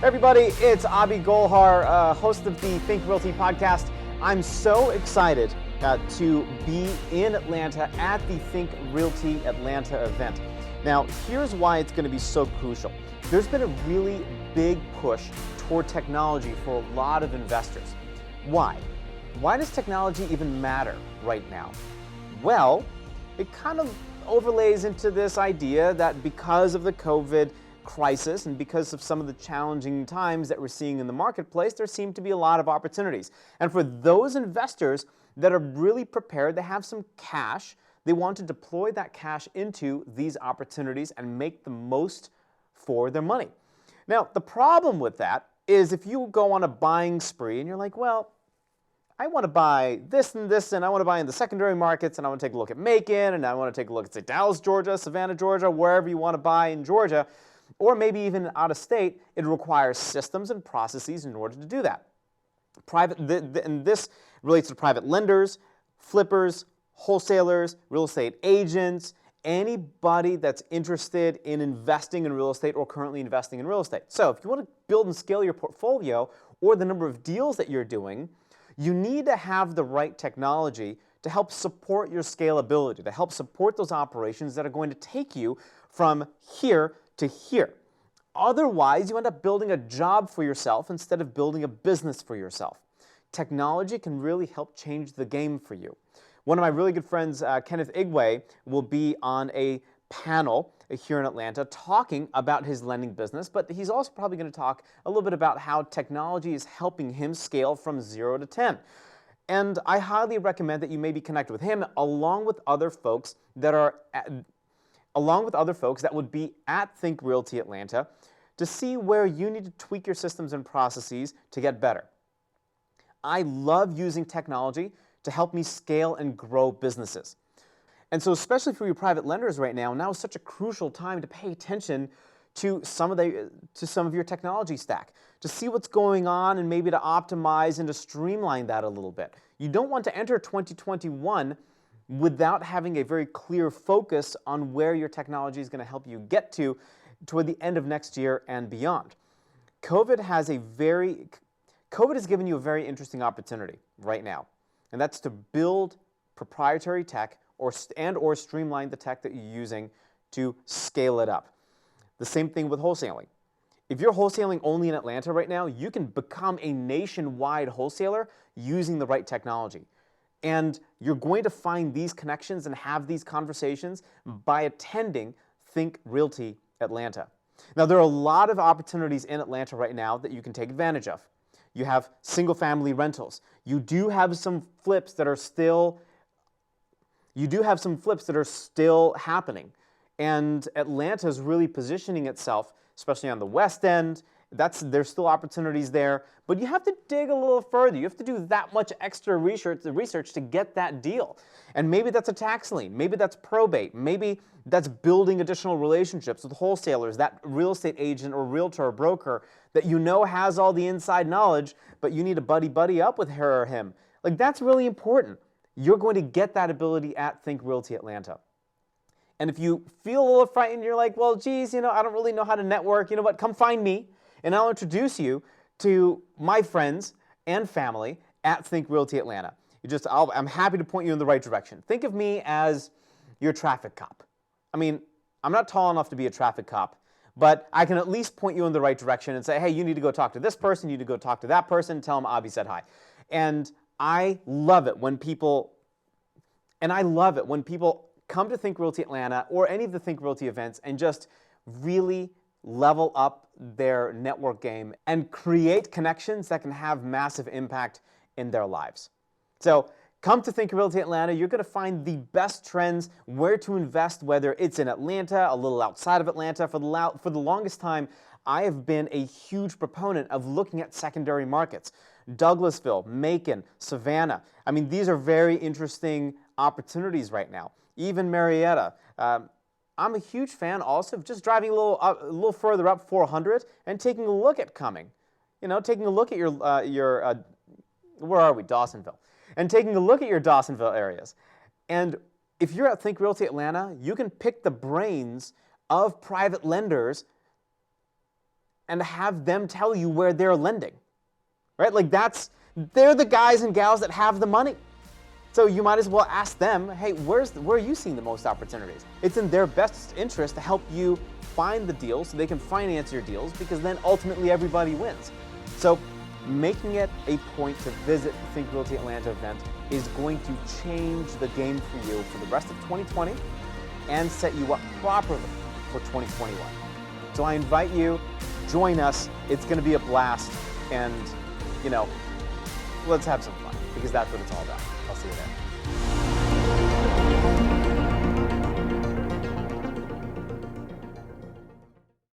Everybody, it's Abhi Golhar, host of the Think Realty podcast. I'm so excited to be in Atlanta at the Think Realty Atlanta event. Now, here's why it's going to be so crucial. There's been a really big push toward technology for a lot of investors. Why? Why does technology even matter right now? Well, it kind of overlays into this idea that because of the COVID crisis and because of some of the challenging times that we're seeing in the marketplace, there seem to be a lot of opportunities. And for those investors that are really prepared, they have some cash, they want to deploy that cash into these opportunities and make the most for their money. Now, the problem with that is if you go on a buying spree and you're like, well, I want to buy this and this, and I want to buy in the secondary markets, and I want to take a look at Macon, and I want to take a look at, say, Dallas, Georgia, Savannah, Georgia, wherever you want to buy in Georgia, or maybe even out of state, it requires systems and processes in order to do that. And this relates to private lenders, flippers, wholesalers, real estate agents, anybody that's interested in investing in real estate or currently investing in real estate. So if you want to build and scale your portfolio or the number of deals that you're doing, you need to have the right technology to help support your scalability, to help support those operations that are going to take you from here to here. Otherwise, you end up building a job for yourself instead of building a business for yourself. Technology can really help change the game for you. One of my really good friends, Kenneth Igwe, will be on a panel here in Atlanta talking about his lending business, but he's also probably going to talk a little bit about how technology is helping him scale from 0 to 10. And I highly recommend that you maybe connect with him along with other folks that would be at Think Realty Atlanta to see where you need to tweak your systems and processes to get better. I love using technology to help me scale and grow businesses. And so especially for your private lenders right now is such a crucial time to pay attention to some of your technology stack, to see what's going on and maybe to optimize and to streamline that a little bit. You don't want to enter 2021 without having a very clear focus on where your technology is going to help you get to toward the end of next year and beyond. COVID has given you a very interesting opportunity right now, and that's to build proprietary tech or streamline the tech that you're using to scale it up. The same thing with wholesaling. If you're wholesaling only in Atlanta right now, you can become a nationwide wholesaler using the right technology. And you're going to find these connections and have these conversations by attending Think Realty Atlanta. Now, there are a lot of opportunities in Atlanta right now that you can take advantage of. You have single-family rentals. You do have some flips that are still happening. And Atlanta is really positioning itself, especially on the West End. There's still opportunities there, but you have to dig a little further. You have to do that much extra research to get that deal. And maybe that's a tax lien, maybe that's probate, maybe that's building additional relationships with wholesalers, that real estate agent or realtor or broker that you know has all the inside knowledge, but you need to buddy up with her or him. Like, that's really important. You're going to get that ability at Think Realty Atlanta. And if you feel a little frightened, you're like, well, geez, I don't really know how to network. You know what? Come find me, and I'll introduce you to my friends and family at Think Realty Atlanta. I'm happy to point you in the right direction. Think of me as your traffic cop. I mean, I'm not tall enough to be a traffic cop, but I can at least point you in the right direction and say, hey, you need to go talk to this person, you need to go talk to that person, tell them Abhi said hi. And I love it when people come to Think Realty Atlanta or any of the Think Realty events and just really level up their network game and create connections that can have massive impact in their lives. So come to Think Realty Atlanta. You're going to find the best trends, where to invest, whether it's in Atlanta, a little outside of Atlanta. For the longest time, I have been a huge proponent of looking at secondary markets. Douglasville, Macon, Savannah. I mean, these are very interesting opportunities right now. Even Marietta. I'm a huge fan also of just driving a little further up 400 and taking a look at Cumming. Taking a look at where are we? Dawsonville. And taking a look at your Dawsonville areas. And if you're at Think Realty Atlanta, you can pick the brains of private lenders and have them tell you where they're lending, right? Like they're the guys and gals that have the money. So you might as well ask them, hey, where are you seeing the most opportunities? It's in their best interest to help you find the deals so they can finance your deals, because then ultimately everybody wins. So making it a point to visit the Think Realty Atlanta event is going to change the game for you for the rest of 2020 and set you up properly for 2021. So I invite you, join us. It's going to be a blast, and let's have some fun, because that's what it's all about. I'll see you there.